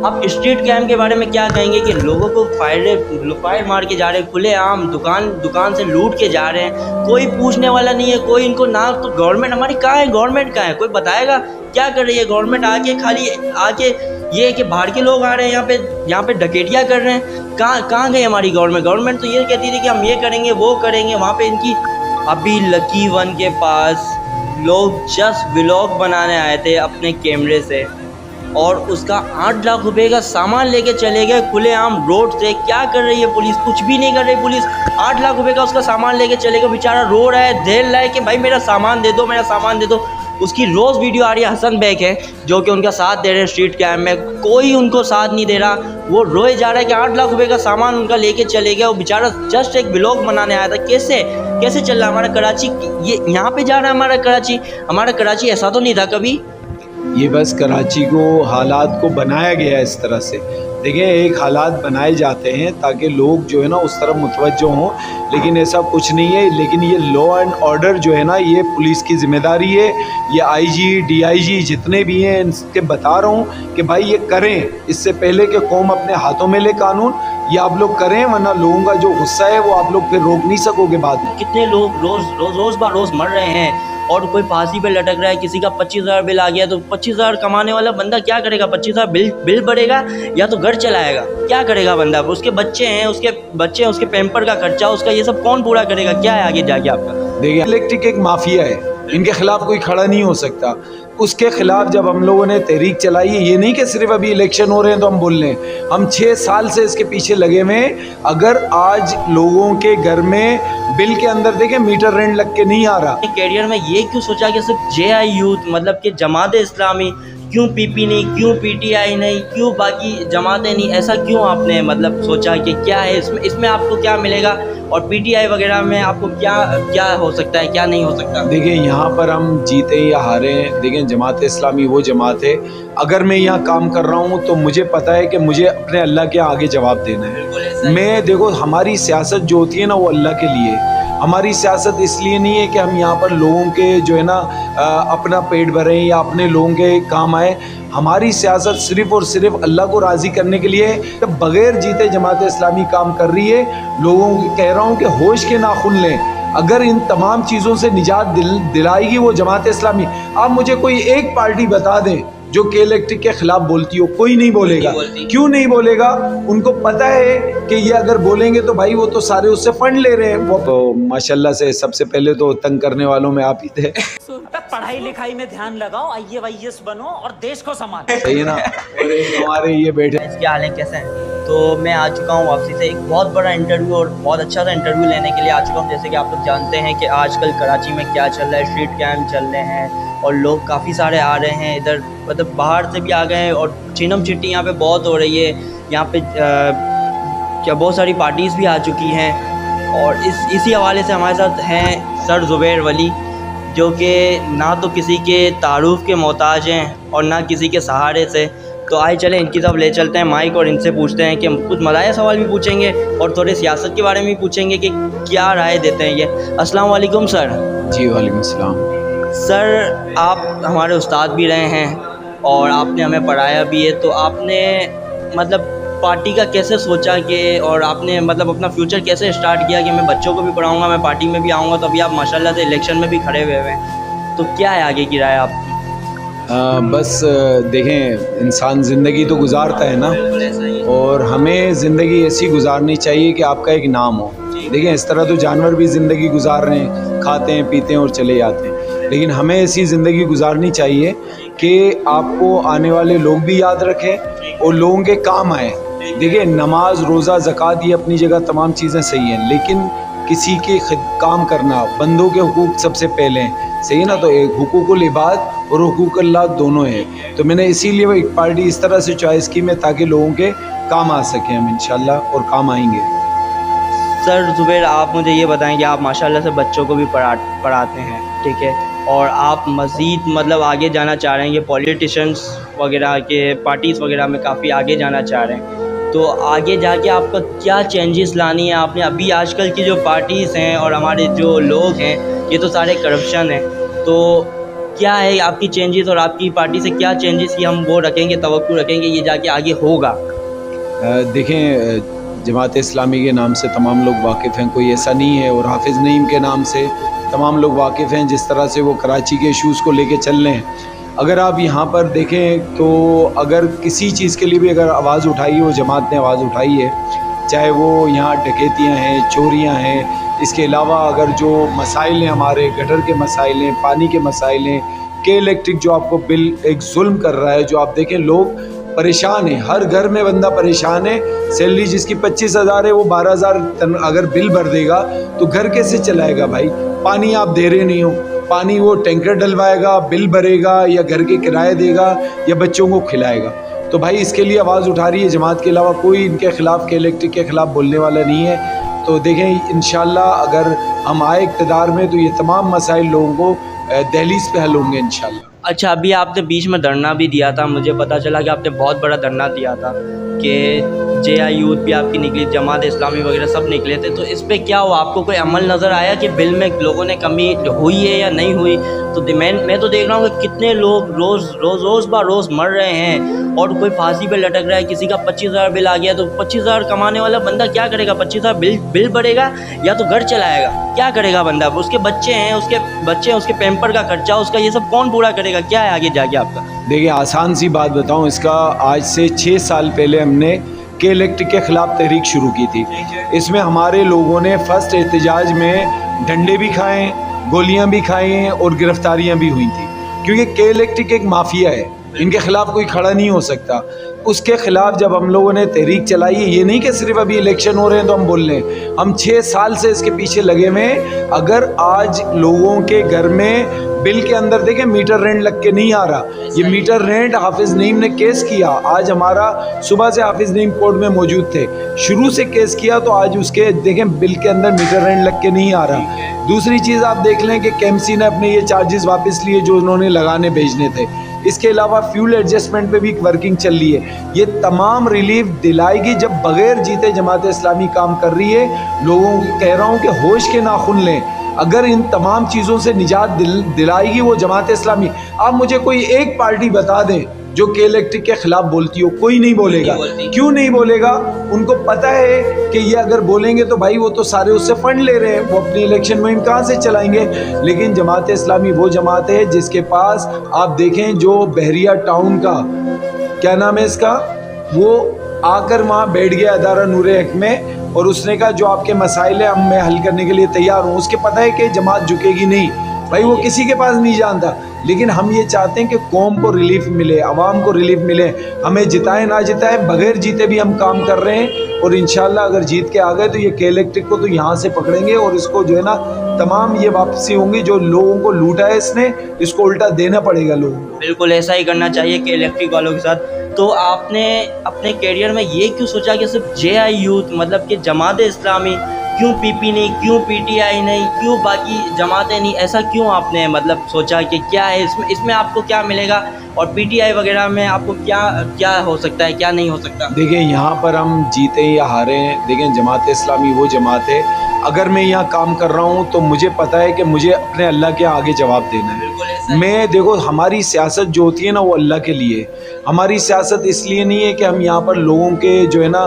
आप street cam के बारे में क्या कहेंगे कि लोगों को फायर मार के जा रहे हैं, खुलेआम दुकान से लूट के जा रहे हैं, कोई पूछने वाला नहीं है, कोई इनको ना। तो गवर्नमेंट हमारी कहाँ है? गवर्नमेंट कहाँ है? कोई बताएगा क्या कर रही है गवर्नमेंट? आके ये कि बाहर के लोग आ रहे हैं यहाँ पे डकैतियाँ कर रहे हैं। कहाँ गई हमारी गवर्नमेंट? तो ये कहती थी कि हम ये करेंगे वो करेंगे। वहाँ पे इनकी अभी लकी वन के पास लोग जस्ट व्लॉग बनाने आए थे अपने कैमरे से, और उसका 8 लाख रुपए का सामान लेके चले गए खुलेआम रोड से। क्या कर रही है पुलिस? कुछ भी नहीं कर रही पुलिस। 8 लाख रुपए का उसका सामान लेके चले गए, बेचारा रो रहा है, देर रहा है कि भाई मेरा सामान दे दो, मेरा सामान दे दो। उसकी रोज़ वीडियो आ रही है। हसन बैग है जो कि उनका साथ दे रहे हैं स्ट्रीट कैम में, कोई उनको साथ नहीं दे रहा। वो रोए जा रहा है कि 8 लाख रुपए का सामान उनका लेके चले गए। वो बेचारा जस्ट एक व्लॉग बनाने आया था। कैसे चल रहा है हमारा कराची? ये यहाँ पे जा रहा है हमारा कराची ऐसा तो नहीं था कभी। ये बस कराची को हालात को बनाया गया है इस तरह से। देखिए, एक हालात बनाए जाते हैं ताकि लोग जो है ना उस तरफ मुतवज्जो हों, लेकिन ऐसा कुछ नहीं है। लेकिन ये लॉ एंड ऑर्डर जो है ना, ये पुलिस की ज़िम्मेदारी है। ये आईजी डीआईजी जितने भी हैं इनके बता रहा हूँ कि भाई ये करें, इससे पहले कि कौम अपने हाथों में ले कानून। ये आप लोग करें, वरना लोगों का जो गुस्सा है वो आप लोग फिर रोक नहीं सकोगे बाद में। कितने लोग रोज़ मर रहे हैं और कोई फांसी पे लटक रहा है। किसी का 25,000 बिल आ गया तो 25,000 कमाने वाला बंदा क्या करेगा? 25,000 बिल भरेगा या तो घर चलाएगा? क्या करेगा बंदा? उसके बच्चे हैं, उसके पैम्पर का खर्चा, उसका ये सब कौन पूरा करेगा? क्या है आगे जाके आपका? देखिए, इलेक्ट्रिक एक माफिया है, इनके खिलाफ कोई खड़ा नहीं हो सकता। उसके खिलाफ जब हम लोगों ने तहरीक चलाई है, ये नहीं कि सिर्फ अभी इलेक्शन हो रहे हैं तो हम बोल रहे हैं, हम 6 साल से इसके पीछे लगे हुए हैं। अगर आज लोगों के घर में बिल के अंदर देखें मीटर रेंट लग के नहीं आ रहा। कैरियर में ये क्यों सोचा कि सिर्फ JI यूथ मतलब कि जमात इस्लामी, क्यों PP नहीं, क्यों PTI नहीं, क्यों बाकी जमातें नहीं? ऐसा क्यों आपने मतलब सोचा कि क्या है इसमें आपको क्या मिलेगा, और PTI वगैरह में आपको क्या हो सकता है, क्या नहीं हो सकता? देखिए, यहाँ पर हम जीते या हारे, देखिए जमात इस्लामी वो जमात है, अगर मैं यहाँ काम कर रहा हूँ तो मुझे पता है कि मुझे अपने अल्लाह के आगे जवाब देना है। मैं देखो, हमारी सियासत जो होती है ना वो अल्लाह के लिए। हमारी सियासत इसलिए नहीं है कि हम यहाँ पर लोगों के जो है ना अपना पेट भरें या अपने लोगों के काम आए। हमारी सियासत सिर्फ़ और सिर्फ अल्लाह को राज़ी करने के लिए है। बग़ैर जीते जमात इस्लामी काम कर रही है। लोगों को कह रहा हूँ कि होश के नाखुन लें। अगर इन तमाम चीज़ों से निजात दिलाएगी वो जमात इस्लामी। आप मुझे कोई एक पार्टी बता दें जो के इलेक्ट्रिक के खिलाफ बोलती हो। कोई नहीं बोलेगा। क्यों नहीं बोलेगा? उनको पता है कि ये अगर बोलेंगे तो भाई वो तो सारे उससे फंड ले रहे हैं। वो तो माशाल्लाह से सबसे पहले तो तंग करने वालों में आप ही थे। पढ़ाई लिखाई में ध्यान लगाओ, IAS बनो और देश को संभालो। सही है ना? और हमारे ये बैठे, इसके हाल है कैसे हैं? तो मैं आ चुका हूँ वापसी से एक बहुत बड़ा इंटरव्यू और बहुत अच्छा सा इंटरव्यू लेने के लिए आ चुका हूँ। जैसे कि आप लोग जानते हैं कि आजकल कराची में क्या चल रहा है, स्ट्रीट कैम चल रहे हैं और लोग काफ़ी सारे आ रहे हैं इधर, मतलब बाहर से भी आ गए हैं और छीनम चिट्टी यहाँ पे बहुत हो रही है। यहाँ पे क्या बहुत सारी पार्टीज़ भी आ चुकी हैं, और इसी हवाले से हमारे साथ हैं सर ज़ुबैर वली, जो कि ना तो किसी के तारुफ के मोहताज हैं और ना किसी के सहारे से। तो आइए चलें इनकी तरफ ले चलते हैं माइक और इनसे पूछते हैं कि कुछ मज़ाया सवाल भी पूछेंगे और थोड़े सियासत के बारे में भी पूछेंगे कि क्या राय देते हैं ये। अस्सलाम वालेकुम सर। जी वालेकुम सलाम। सर, आप हमारे उस्ताद भी रहे हैं और आपने हमें पढ़ाया भी है, तो आपने मतलब पार्टी का कैसे सोचा कि, और आपने मतलब अपना फ्यूचर कैसे स्टार्ट किया कि मैं बच्चों को भी पढ़ाऊँगा, मैं पार्टी में भी आऊँगा? तो अभी आप माशाल्लाह से इलेक्शन में भी खड़े हुए हैं, तो क्या है आगे की राय आपकी? बस देखें, इंसान ज़िंदगी तो गुजारता है ना, और हमें ज़िंदगी ऐसी गुजारनी चाहिए कि आपका एक नाम हो। देखें, इस तरह तो जानवर भी ज़िंदगी गुजार रहे हैं, खाते हैं पीते हैं और चले जाते हैं, लेकिन हमें ऐसी ज़िंदगी गुजारनी चाहिए कि आपको आने वाले लोग भी याद रखें और लोगों के काम आए। देखिए, नमाज रोज़ा ज़कात ये अपनी जगह तमाम चीज़ें सही हैं, लेकिन किसी के काम करना, बंदों के हुकूक सबसे पहले हैं, सही है ना? तो एक हुकूकुल इबाद और हुकूक अल्लाह दोनों हैं। तो मैंने इसीलिए वो एक पार्टी इस तरह से चॉइस की मैं, ताकि लोगों के काम आ सकें हम इंशाल्लाह, और काम आएंगे। सर ज़ुबैर, आप मुझे ये बताएं कि आप माशाल्लाह से बच्चों को भी पढ़ाते हैं, ठीक है, और आप मज़ीद मतलब आगे जाना चाह रहे हैं, ये पॉलिटिशियंस वगैरह के पार्टीज़ वगैरह में काफ़ी आगे जाना चाह रहे हैं, तो आगे जाके आपका क्या चेंजेस लानी है आपने? अभी आजकल की जो पार्टीज़ हैं और हमारे जो लोग हैं, ये तो सारे करप्शन हैं, तो क्या है आपकी चेंजेस और आपकी पार्टी से क्या चेंजेस की हम वो रखेंगे, तवक्कुल रखेंगे ये जाके आगे होगा? देखें, जमात इस्लामी के नाम से तमाम लोग वाकिफ़ हैं, कोई ऐसा नहीं है। और हाफिज़ नईम के नाम से तमाम लोग वाकिफ़ हैं, जिस तरह से वो कराची के इशूज़ को लेके चल रहे हैं। अगर आप यहाँ पर देखें तो अगर किसी चीज़ के लिए भी अगर आवाज़ उठाई है, वो जमात ने आवाज़ उठाई है, चाहे वो यहाँ डकैतियाँ हैं, चोरियाँ हैं, इसके अलावा अगर जो मसाइल हैं, हमारे गटर के मसाइल हैं, पानी के मसाइल हैं, के इलेक्ट्रिक जो आपको बिल एक जुल्म कर रहा है, जो आप देखें लोग परेशान है, हर घर में बंदा परेशान है। सैलरी जिसकी 25,000 है वो 12,000 अगर बिल भर देगा तो घर कैसे चलाएगा भाई? पानी आप दे रहे नहीं हो, पानी वो टैंकर डलवाएगा, बिल भरेगा, या घर के किराए देगा, या बच्चों को खिलाएगा? तो भाई इसके लिए आवाज़ उठा रही है जमात के अलावा कोई इनके ख़िलाफ़, के इलेक्ट्रिक के ख़िलाफ़ बोलने वाला नहीं है। तो देखें इंशाल्लाह अगर हम आए इक़्तिदार में तो ये तमाम मसाइल लोगों को दहलीज़ पे हल होंगे इंशाल्लाह। अच्छा, अभी आपने बीच में धरना भी दिया था, मुझे पता चला कि आपने बहुत बड़ा धरना दिया था कि JI यूथ भी आपकी निकली, जमात इस्लामी वगैरह सब निकले थे। तो इस पे क्या हुआ? आपको कोई अमल नज़र आया कि बिल में लोगों ने कमी हुई है या नहीं हुई? तो मैं तो देख रहा हूँ कि कितने लोग रोज़ ब रोज़ मर रहे हैं और कोई फांसी पे लटक रहा है। किसी का 25,000 बिल आ गया तो 25,000 कमाने वाला बंदा क्या करेगा? 25,000 बिल भरेगा या तो घर चलाएगा? क्या करेगा बंदा? उसके बच्चे हैं, उसके पैम्पर का खर्चा, उसका ये सब कौन पूरा करेगा? क्या है आगे जाके आपका? देखिए आसान सी बात बताऊं, इसका आज से 6 साल पहले हमने के इलेक्ट्रिक के ख़िलाफ़ तहरीक शुरू की थी। इसमें हमारे लोगों ने फ़र्स्ट एहतजाज में डंडे भी खाए, गोलियां भी खाई हैं और गिरफ्तारियां भी हुई थी, क्योंकि के इलेक्ट्रिक एक माफिया है, इनके ख़िलाफ़ कोई खड़ा नहीं हो सकता। उसके ख़िलाफ़ जब हम लोगों ने तहरीक चलाई है, ये नहीं कि सिर्फ अभी इलेक्शन हो रहे हैं तो हम बोल रहे हैं, हम 6 साल से इसके पीछे लगे हुए हैं। अगर आज लोगों के घर में बिल के अंदर देखें मीटर रेंट लग के नहीं आ रहा, ये मीटर रेंट हाफिज़ नईम ने केस किया। आज हमारा सुबह से हाफिज़ नईम कोर्ट में मौजूद थे, शुरू से केस किया, तो आज उसके देखें बिल के अंदर मीटर रेंट लग के नहीं आ रहा। दूसरी चीज़ आप देख लें कि KMC ने अपने ये चार्जेस वापस लिए जो उन्होंने लगाने भेजने थे। इसके अलावा फ्यूल एडजस्टमेंट पे भी वर्किंग चल रही है। ये तमाम रिलीफ दिलाएगी जब बगैर जीते जमात इस्लामी काम कर रही है। लोगों को कह रहा हूँ कि होश के नाखुन लें, अगर इन तमाम चीज़ों से निजात दिलाएगी वो जमात इस्लामी। आप मुझे कोई एक पार्टी बता दें जो के इलेक्ट्रिक के ख़िलाफ़ बोलती हो, कोई नहीं बोलेगा। क्यों नहीं बोलेगा? उनको पता है कि ये अगर बोलेंगे तो भाई वो तो सारे उससे फ़ंड ले रहे हैं, वो अपनी इलेक्शन मुहिम कहाँ से चलाएंगे। लेकिन जमात इस्लामी वो जमात है जिसके पास आप देखें जो बहरिया टाउन का क्या नाम है इसका, वो आकर वहाँ बैठ गया अदारा नूरे हक में और उसने कहा जो आपके मसाइल है मैं हल करने के लिए तैयार हूँ। उसके पता है कि जमात झुकेगी नहीं, भाई वो किसी के पास नहीं जानता। लेकिन हम ये चाहते हैं कि कौम को रिलीफ मिले, आवाम को रिलीफ मिले। हमें जिताए ना जिताए, बगैर जीते भी हम काम कर रहे हैं और इंशाल्लाह अगर जीत के आ गए तो ये के इलेक्ट्रिक को तो यहाँ से पकड़ेंगे और इसको जो है ना तमाम ये वापसी होंगी जो लोगों को लूटा है इसने, इसको उल्टा देना पड़ेगा लोगों को। बिल्कुल ऐसा ही करना चाहिए के इलेक्ट्रिक वालों के साथ। तो आपने अपने कैरियर में ये क्यों सोचा कि सिर्फ JI यूथ मतलब कि जमात इस्लामी, क्यों PP नहीं, क्यों PTI नहीं, क्यों बाकी जमातें नहीं, ऐसा क्यों आपने मतलब सोचा कि क्या है इसमें आपको क्या मिलेगा और PTI वगैरह में आपको क्या हो सकता है, क्या नहीं हो सकता? देखिए यहाँ पर हम जीते या हारे, देखें जमात इस्लामी वो जमात है, अगर मैं यहाँ काम कर रहा हूँ तो मुझे पता है कि मुझे अपने अल्लाह के आगे जवाब देना है। मैं देखो हमारी सियासत जो होती है ना वो अल्लाह के लिए, हमारी सियासत इसलिए नहीं है कि हम यहाँ पर लोगों के जो है ना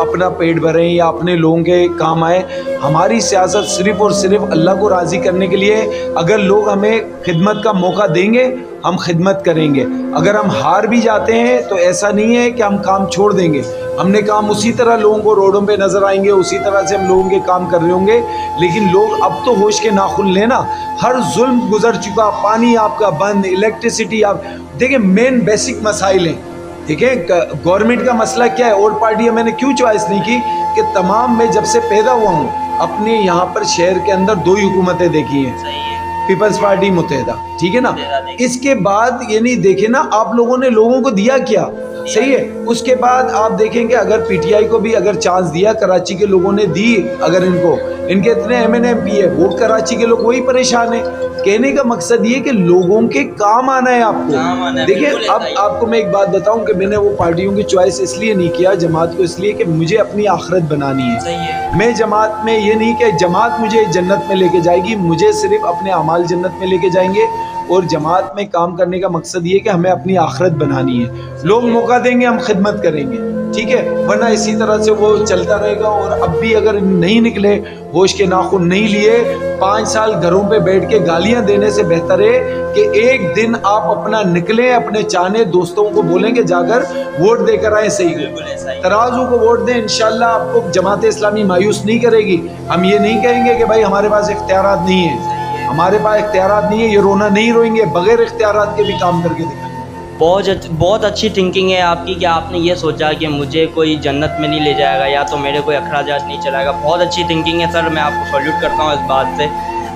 अपना पेट भरें या अपने लोगों के काम आए। हमारी सियासत सिर्फ़ और सिर्फ अल्लाह को राज़ी करने के लिए। अगर लोग हमें खिदमत का मौका देंगे हम खिदमत करेंगे, अगर हम हार भी जाते हैं तो ऐसा नहीं है कि हम काम छोड़ देंगे। हमने काम उसी तरह लोगों को रोडों पे नज़र आएंगे, उसी तरह से हम लोगों के काम कर रहे होंगे। लेकिन लोग अब तो होश के नाखुन लेना, हर जुल्म गुजर चुका, पानी आपका बंद, इलेक्ट्रिसिटी आप देखिए मेन बेसिक मसाइल हैं। ठीक है, गवर्नमेंट का मसला क्या है और पार्टियाँ मैंने क्यों चॉइस नहीं की कि तमाम मैं जब से पैदा हुआ हूँ अपने यहाँ पर शहर के अंदर 2 ही हुकूमतें देखी हैं, पीपल्स पार्टी मुत्तहिदा, ठीक है ना। इसके बाद ये नहीं देखे ना आप लोगों ने लोगों को दिया क्या, सही है। उसके बाद आप देखेंगे अगर PTI को भी अगर चांस दिया, कराची के लोगों ने दी, अगर इनके इतने MNA MP है, वो कराची के लोग वही परेशान है। कहने का मकसद ये कि लोगों के काम आना है आपको। देखिए अब आपको मैं एक बात बताऊं कि मैंने वो पार्टियों की चॉइस इसलिए नहीं किया जमात को, इसलिए कि मुझे अपनी आखिरत बनानी है। मैं जमात में ये नहीं कि जमात मुझे जन्नत में लेके जाएगी, मुझे सिर्फ अपने अमाल जन्नत में लेके जाएंगे और जमात में काम करने का मकसद ये कि हमें अपनी आखिरत बनानी है। लोग मौका देंगे, हम खिदमत करेंगे, ठीक है, वरना इसी तरह से वो चलता रहेगा। और अब भी अगर नहीं निकले, होश के नाखून नहीं लिए, 5 साल घरों पे बैठ के गालियां देने से बेहतर है कि एक दिन आप अपना निकलें, अपने चाहने दोस्तों को बोलेंगे जाकर वोट देकर आए सही तराजू को वोट दें। इंशाल्लाह आपको जमात इस्लामी मायूस नहीं करेगी। हम ये नहीं कहेंगे कि भाई हमारे पास इख्तियारात नहीं है, हमारे पास इख्तियारात नहीं है, ये रोना नहीं रोएंगे, बगैर इख्तियारात के भी काम करके दिखाएंगे। बहुत अच्छी थिंकिंग है आपकी कि आपने ये सोचा कि मुझे कोई जन्नत में नहीं ले जाएगा या तो मेरे कोई अखराजात नहीं चलाएगा। बहुत अच्छी थिंकिंग है सर, मैं आपको सैल्यूट करता हूँ इस बात से।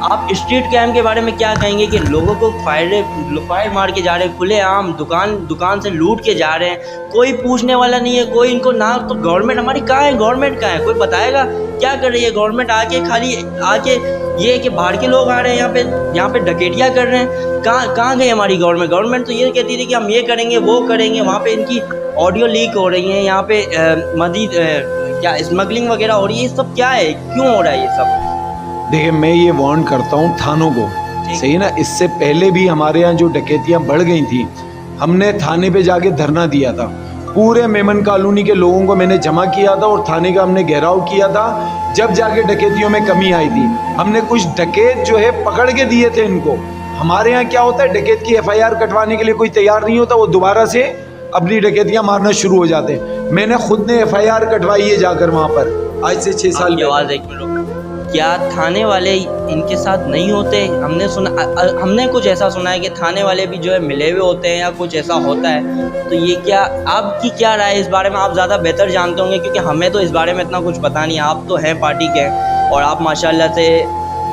आप स्ट्रीट कैम के बारे में क्या कहेंगे कि लोगों को फायर मार के जा रहे हैं, खुलेआम दुकान से लूट के जा रहे हैं, कोई पूछने वाला नहीं है, कोई इनको ना तो गवर्नमेंट हमारी कहाँ है, गवर्नमेंट कहाँ है, कोई बताएगा क्या कर रही है गवर्नमेंट? खाली आके ये कि बाहर के लोग आ रहे हैं यहाँ पे डकैतियाँ कर रहे हैं। कहाँ गई हमारी गवर्नमेंट? तो ये कहती थी कि हम ये करेंगे वो करेंगे, वहाँ पे इनकी ऑडियो लीक हो रही है, यहाँ पे मजीद क्या स्मगलिंग वगैरह हो रही है। ये सब क्या है, क्यों हो रहा है ये सब? देखिए, मैं ये वार्न करता हूँ थानों को, सही ना, इससे पहले भी हमारे यहाँ जो डकैतियाँ बढ़ गई थी, हमने थाने पे जाके धरना दिया था, पूरे मेमन कॉलोनी के लोगों को मैंने जमा किया था और थाने का हमने घेराव किया था। जब जाके डकैतियों में कमी आई थी, हमने कुछ डकैत जो है पकड़ के दिए थे इनको। हमारे यहाँ क्या होता है, डकैत की FIR कटवाने के लिए कोई तैयार नहीं होता, वो दोबारा से अपनी डकैतियाँ मारना शुरू हो जाते हैं। मैंने खुद ने FIR कटवाई है जाकर वहाँ पर, आज से 6 साल पहले। क्या थाने वाले इनके साथ नहीं होते? हमने कुछ ऐसा सुना है कि थाने वाले भी जो है मिले हुए होते हैं या कुछ ऐसा होता है। तो ये क्या, आपकी क्या राय है इस बारे में? आप ज़्यादा बेहतर जानते होंगे क्योंकि हमें तो इस बारे में इतना कुछ पता नहीं। आप तो हैं पार्टी के और आप माशाल्लाह से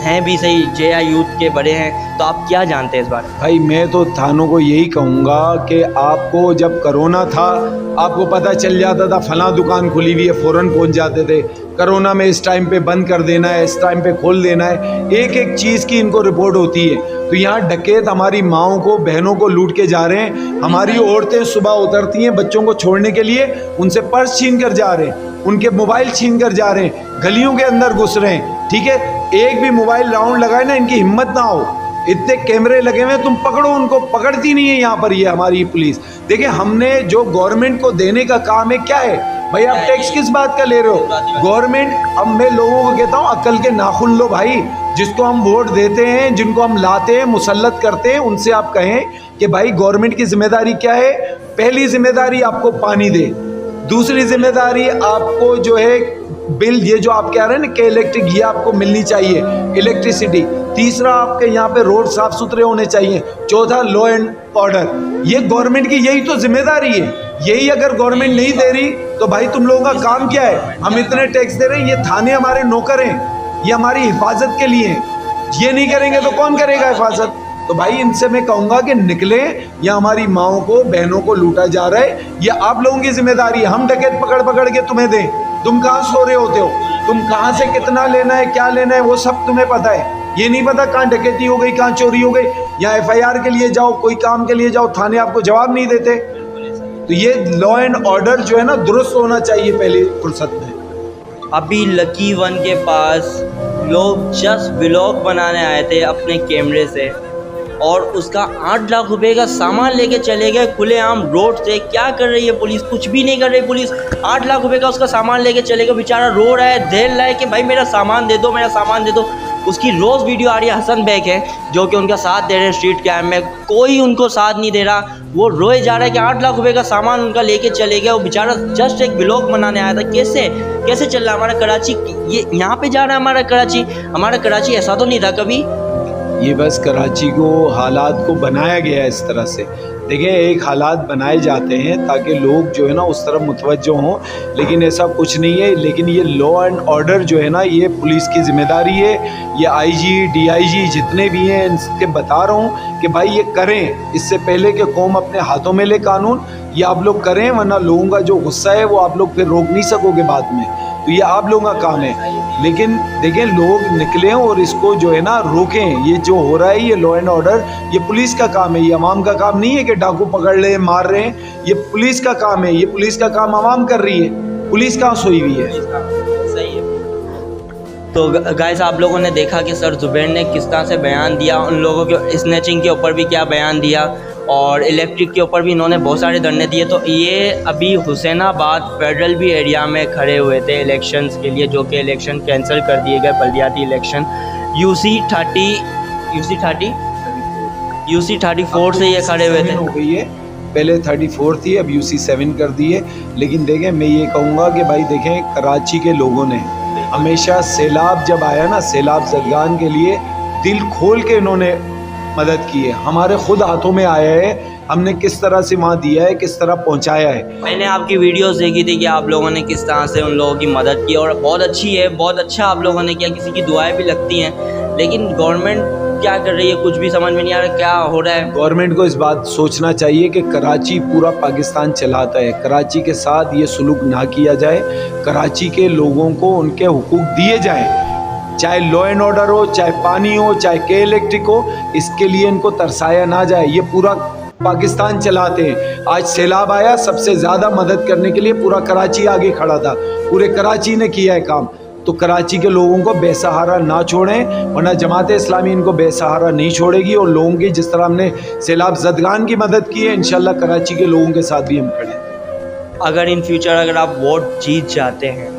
हैं भी सही, JI यूथ के बड़े हैं, तो आप क्या जानते हैं इस बारे में? भाई मैं तो थानों को यही कहूँगा कि आपको जब कोरोना था आपको पता चल जाता था फलां दुकान खुली हुई है, फ़ौरन पहुँच जाते थे। कोरोना में इस टाइम पे बंद कर देना है, इस टाइम पे खोल देना है, एक एक चीज़ की इनको रिपोर्ट होती है। तो यहाँ डकैत हमारी माओं को, बहनों को लूट के जा रहे हैं। हमारी औरतें सुबह उतरती हैं बच्चों को छोड़ने के लिए, उनसे पर्स छीन कर जा रहे हैं, उनके मोबाइल छीन कर जा रहे हैं, गलियों के अंदर घुस रहे हैं, ठीक है। एक भी मोबाइल राउंड लगाए ना, इनकी हिम्मत ना हो, इतने कैमरे लगे हुए, तुम पकड़ो उनको, पकड़ती नहीं है यहाँ पर ये हमारी पुलिस। देखिए, हमने जो गवर्नमेंट को देने का काम है क्या है भाई, आप टैक्स किस बात का ले रहे हो? गवर्नमेंट, अब मैं लोगों को कहता हूँ अक्ल के नाखून लो भाई। जिसको हम वोट देते हैं, जिनको हम लाते हैं, मुसल्लत करते हैं, उनसे आप कहें कि भाई गवर्नमेंट की जिम्मेदारी क्या है। पहली जिम्मेदारी आपको पानी दे, दूसरी जिम्मेदारी आपको जो है बिल, ये जो आप कह रहे हैं ना कि इलेक्ट्रिक, ये आपको मिलनी चाहिए, इलेक्ट्रिसिटी। तीसरा, आपके यहाँ पे रोड साफ सुथरे होने चाहिए। चौथा, लॉ एंड ऑर्डर। ये गवर्नमेंट की यही तो जिम्मेदारी है। यही अगर गवर्नमेंट नहीं दे रही तो भाई तुम लोगों का काम क्या है? हम इतने टैक्स दे रहे हैं, ये थाने हमारे नौकर हैं, ये हमारी हिफाजत के लिए हैं। ये नहीं करेंगे तो कौन करेगा हिफाजत? तो भाई इनसे मैं कहूँगा कि निकले, या हमारी माओं को, बहनों को लूटा जा रहा है, ये आप लोगों की जिम्मेदारी है। हम डकैत पकड़ पकड़ के तुम्हें दें, तुम कहाँ सो रहे होते हो, तुम कहाँ से कितना लेना है, क्या लेना है, वो सब तुम्हें पता है। ये नहीं पता कहाँ डकैती हो गई, कहाँ चोरी हो गई। या FIR के लिए जाओ, कोई काम के लिए जाओ, थाने आपको जवाब नहीं देते। तो ये लॉ एंड ऑर्डर जो है ना, दुरुस्त होना चाहिए पहली फुर्सत में। अभी लकी वन के पास लोग जस्ट व्लॉग बनाने आए थे अपने कैमरे से और उसका 8 लाख रुपए का सामान लेके चले गए खुलेआम रोड से। क्या कर रही है पुलिस? कुछ भी नहीं कर रही पुलिस। 8 लाख रुपए का उसका सामान लेके चले गए, बेचारा रो रहा है, देर रहा है कि भाई मेरा सामान दे दो, मेरा सामान दे दो। उसकी रोज़ वीडियो आ रही है। हसन बैग है जो कि उनका साथ दे रहे हैं स्ट्रीट कैम में, कोई उनको साथ नहीं दे रहा। वो रोए जा रहा है कि 8 लाख रुपए का सामान उनका लेके चले गए। वो बेचारा जस्ट एक व्लॉग बनाने आया था। कैसे चल रहा है हमारा कराची? ये यहाँ पे जा रहा है हमारा कराची ऐसा तो नहीं था कभी। ये बस कराची को, हालात को बनाया गया है इस तरह से। देखिए, एक हालात बनाए जाते हैं ताकि लोग जो है ना उस तरफ मुतवज्जो हों, लेकिन ऐसा कुछ नहीं है। लेकिन ये लॉ एंड ऑर्डर जो है ना, ये पुलिस की जिम्मेदारी है। ये IG, DIG जितने भी हैं, इनके बता रहा हूँ कि भाई ये करें, इससे पहले कि कौम अपने हाथों में ले कानून। ये आप लोग करें, वरना लोगों का जो गुस्सा है वो आप लोग फिर रोक नहीं सकोगे बाद में। तो ये आप लोगों का काम है। लेकिन देखें, लोग निकलें और इसको जो है ना रोकें। ये जो हो रहा है, ये लॉ एंड ऑर्डर, ये पुलिस का काम है, ये अवाम का काम नहीं है कि डाकू पकड़ ले, मार रहे हैं। ये पुलिस का काम है, ये पुलिस का काम अवाम कर रही है। पुलिस कहाँ सोई हुई है? सही है। तो गाइस आप लोगों ने देखा कि सर ज़ुबैर ने किस तरह से बयान दिया, उन लोगों के स्नैचिंग के ऊपर भी क्या बयान दिया और इलेक्ट्रिक के ऊपर भी इन्होंने बहुत सारे धरने दिए। तो ये अभी हुसैनाबाद फेडरल भी एरिया में खड़े हुए थे इलेक्शंस के लिए, जो कि इलेक्शन कैंसिल कर दिए गए, बल्दियाती इलेक्शन UC 34 से ये खड़े हुए थे। हो गई है, पहले 34 थी, अब UC 7 कर दी है। लेकिन देखें, मैं ये कहूँगा कि भाई देखें, कराची के लोगों ने हमेशा सैलाब जब आया ना, सैलाब ज़दगान के लिए दिल खोल के इन्होंने मदद की है। हमारे खुद हाथों में आया है, हमने किस तरह से वहाँ दिया है, किस तरह पहुँचाया है। मैंने आपकी वीडियोस देखी थी कि आप लोगों ने किस तरह से उन लोगों की मदद की और बहुत अच्छी है, बहुत अच्छा आप लोगों ने किया। किसी की दुआएं भी लगती हैं, लेकिन गवर्नमेंट क्या कर रही है कुछ भी समझ में नहीं आ रहा क्या हो रहा है। गवर्नमेंट को इस बात सोचना चाहिए कि कराची पूरा पाकिस्तान चलाता है, कराची के साथ ये सलूक ना किया जाए। कराची के लोगों को उनके हुकूक दिए जाएं, चाहे लॉ एंड ऑर्डर हो, चाहे पानी हो, चाहे के इलेक्ट्रिक हो, इसके लिए इनको तरसाया ना जाए। ये पूरा पाकिस्तान चलाते हैं। आज सैलाब आया, सबसे ज़्यादा मदद करने के लिए पूरा कराची आगे खड़ा था, पूरे कराची ने किया है काम। तो कराची के लोगों को बेसहारा ना छोड़ें, वरना जमात इस्लामी इनको बेसहारा नहीं छोड़ेगी। और लोगों की जिस तरह हमने सैलाब ज़दगान की मदद की है, इंशाल्लाह कराची के लोगों के साथ भी हम खड़े हैं। अगर इन फ्यूचर अगर आप वोट जीत जाते हैं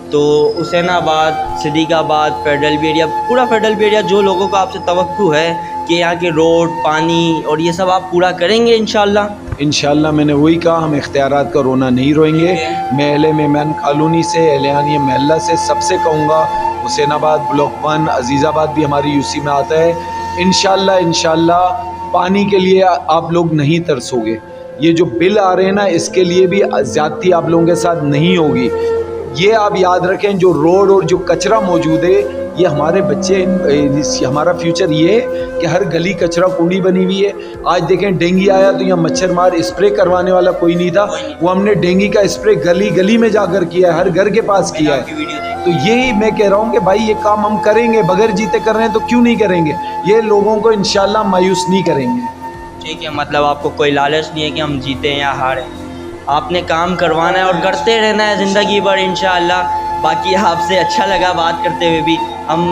तो हुसैनाबाद, सिद्दीकाबाद, फेडरल भी एरिया, पूरा फेडरल भी एरिया, जो लोगों को आपसे तवक्कु है कि यहाँ के रोड, पानी और ये सब आप पूरा करेंगे इंशाल्लाह। इंशाल्लाह मैंने वही कहा, हम इख्तियारात का रोना नहीं रोएंगे। मैं अहले मेमन कॉलोनी से, एहलियानी महल्ला से सबसे कहूँगा, हुसैनाबाद ब्लॉक 1, अजीज़ाबाद भी हमारी UC में आता है। इंशाल्लाह पानी के लिए आप लोग नहीं तरसोगे। ये जो बिल आ रहे हैं ना, इसके लिए भी ज़्यादती आप लोगों के साथ नहीं होगी। ये आप याद रखें, जो रोड और जो कचरा मौजूद है, ये हमारे बच्चे, हमारा फ्यूचर ये है कि हर गली कचरा कुंडी बनी हुई है। आज देखें डेंगू आया तो यहाँ मच्छर मार स्प्रे करवाने वाला कोई नहीं था, वो हमने डेंगू का स्प्रे गली गली में जाकर किया है, हर घर के पास किया है। तो यही मैं कह रहा हूँ कि भाई ये काम हम करेंगे, बगैर जीते कर रहे हैं तो क्यों नहीं करेंगे। ये लोगों को इंशाल्लाह मायूस नहीं करेंगे। ठीक है, मतलब आपको कोई लालच नहीं है कि हम जीतें या हारें, आपने काम करवाना है और करते रहना है ज़िंदगी भर इंशाअल्लाह। बाकी आपसे अच्छा लगा बात करते हुए भी। हम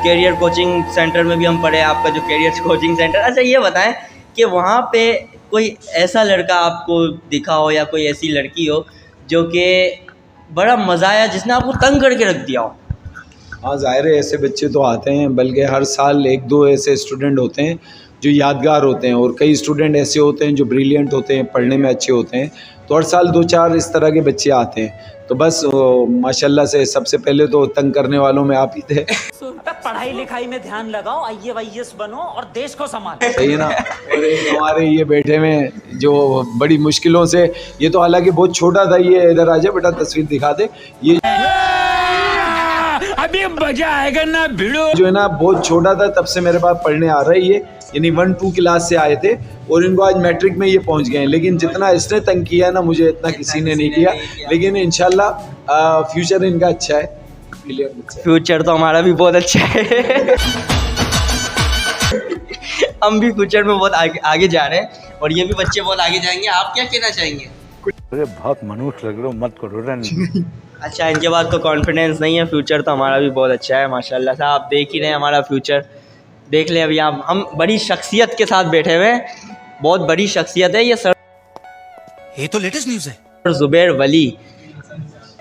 कैरियर कोचिंग सेंटर में भी हम पढ़े, आपका जो कैरियर कोचिंग सेंटर। अच्छा ये बताएं कि वहाँ पे कोई ऐसा लड़का आपको दिखा हो या कोई ऐसी लड़की हो जो कि बड़ा मज़ा आया, जिसने आपको तंग करके रख दिया हो? हाँ, ज़ाहिर है ऐसे बच्चे तो आते हैं, बल्कि हर साल 1-2 ऐसे स्टूडेंट होते हैं जो यादगार होते हैं, और कई स्टूडेंट ऐसे होते हैं जो ब्रिलियंट होते हैं, पढ़ने में अच्छे होते हैं। तो हर साल 2-4 इस तरह के बच्चे आते हैं। तो बस माशाल्लाह से सबसे पहले तो तंग करने वालों में आप ही थे। पढ़ाई लिखाई में ध्यान लगाओ, IAS बनो और देश को संभालो। सही है ना। और एक हमारे ये बैठे में जो बड़ी मुश्किलों से, ये तो हालांकि बहुत छोटा था, ये इधर आ जाए बेटा, तस्वीर दिखा दे। ये अभी मजा आएगा ना भिड़ो, जो है ना बहुत छोटा था तब से मेरे पास पढ़ने आ रहा है ये, यानी 1-2 क्लास से आए थे और इनको आज मैट्रिक में ये पहुंच गए हैं। लेकिन जितना इसने तंग किया ना, मुझे इतना किसी ने नहीं किया। लेकिन इंशाल्लाह फ्यूचर इनका अच्छा है। फ्यूचर तो हमारा भी बहुत अच्छा है। हम भी फ्यूचर में बहुत आगे जा रहे हैं और ये भी बच्चे बहुत आगे जाएंगे। आप क्या कहना चाहेंगे? अरे बहुत मनुष्य लग रहे हो, मत करो रन। अच्छा, इनके बाद तो कॉन्फिडेंस नहीं है, फ्यूचर तो हमारा भी बहुत अच्छा है माशाल्लाह से। आप देख ही रहे हैं हमारा फ्यूचर, देख लें। अभी हम बड़ी शख्सियत के साथ बैठे हुए हैं, बहुत बड़ी शख्सियत है ये सर, ये तो लेटेस्ट न्यूज़ है। ज़ुबैर वली।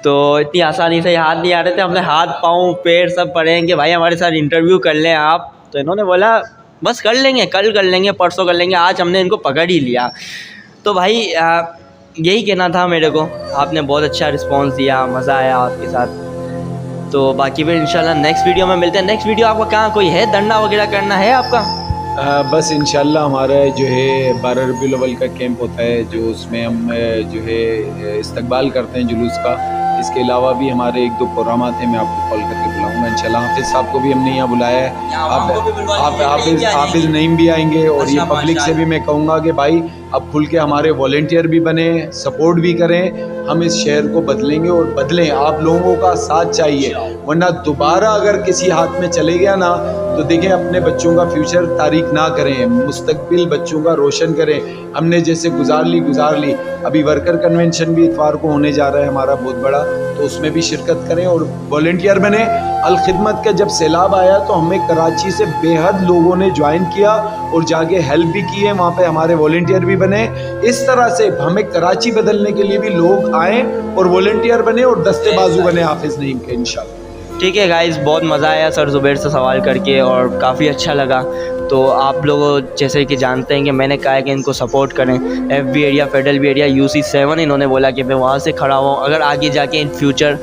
तो इतनी आसानी से हाथ नहीं आ रहे थे, हमने हाथ पाँव पैर सब पड़े हैं कि भाई हमारे साथ इंटरव्यू कर लें आप। तो इन्होंने बोला बस कर लेंगे, कल कर लेंगे, परसों कर लेंगे। आज हमने इनको पकड़ ही लिया। तो भाई यही कहना था मेरे को, आपने बहुत अच्छा रिस्पांस दिया, मज़ा आया आपके साथ। तो बाकी फिर इंशाल्लाह नेक्स्ट वीडियो में मिलते हैं। नेक्स्ट वीडियो आपका कहाँ कोई है, धरना वगैरह करना है आपका? बस इंशाल्लाह हमारा जो है 12 रबीउल अव्वल का कैंप होता है, जो उसमें हम जो है इस्तकबाल करते हैं जुलूस का। इसके अलावा भी हमारे 1-2 प्रोग्राम हैं, मैं आपको कॉल करके बुलाऊंगा इंशाल्लाह। हाफिज़ साहब को भी हमने यहाँ बुलाया है, हाफिज़ नईम भी आएंगे। और ये पब्लिक से भी मैं कहूँगा कि भाई अब खुल के हमारे वॉलेंटियर भी बने, सपोर्ट भी करें। हम इस शहर को बदलेंगे और बदलें, आप लोगों का साथ चाहिए, वरना दोबारा अगर किसी हाथ में चले गया ना तो देखें अपने बच्चों का फ्यूचर तारीख ना करें, मुस्तकबिल बच्चों का रोशन करें। हमने जैसे गुजार ली। अभी वर्कर कन्वेंशन भी इतवार को होने जा रहा है हमारा बहुत बड़ा, तो उसमें भी शिरकत करें और वॉलेंटियर बने। अल खिदमत का जब सैलाब आया तो हमें कराची से बेहद लोगों ने ज्वाइन किया और जाके हेल्प भी की है, वहाँ पे हमारे वॉलंटियर भी बने। इस तरह से हमें कराची बदलने के लिए भी लोग आए और वॉलंटियर बने और दस्ते बाजू बने हाफिज़ नईम के इंशाल्लाह। ठीक है गाइस, बहुत मज़ा आया सर ज़ुबैर से सवाल करके और काफ़ी अच्छा लगा। तो आप लोग जैसे कि जानते हैं कि मैंने कहा है कि इनको सपोर्ट करें। FB area, federal B area, UC7 इन्होंने बोला कि मैं वहाँ से खड़ा हूँ। अगर आगे जाके इन फ्यूचर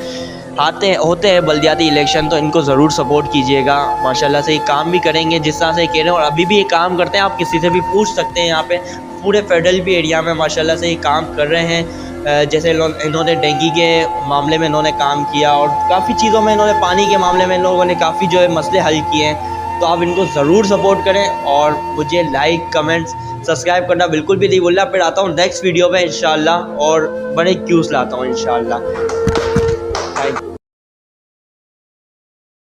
होते हैं बल्दियाती इलेक्शन तो इनको ज़रूर सपोर्ट कीजिएगा। माशाल्लाह से ये काम भी करेंगे जिस तरह से कह रहे हैं, और अभी भी ये काम करते हैं। आप किसी से भी पूछ सकते हैं, यहाँ पे पूरे फेडरल बी एरिया में माशाल्लाह से ये काम कर रहे हैं। जैसे इन्होंने डेंगू के मामले में इन्होंने काम किया और काफ़ी चीज़ों में इन्होंने, पानी के मामले में इन लोगों ने काफ़ी जो है मसले हल किए हैं। तो आप इनको ज़रूर सपोर्ट करें और मुझे लाइक, कमेंट्स, सब्सक्राइब करना बिल्कुल भी नहीं भूलना। फिर आता हूँ नेक्स्ट वीडियो में इंशाल्लाह और बड़े क्यूज़ लाता हूँ इंशाल्लाह।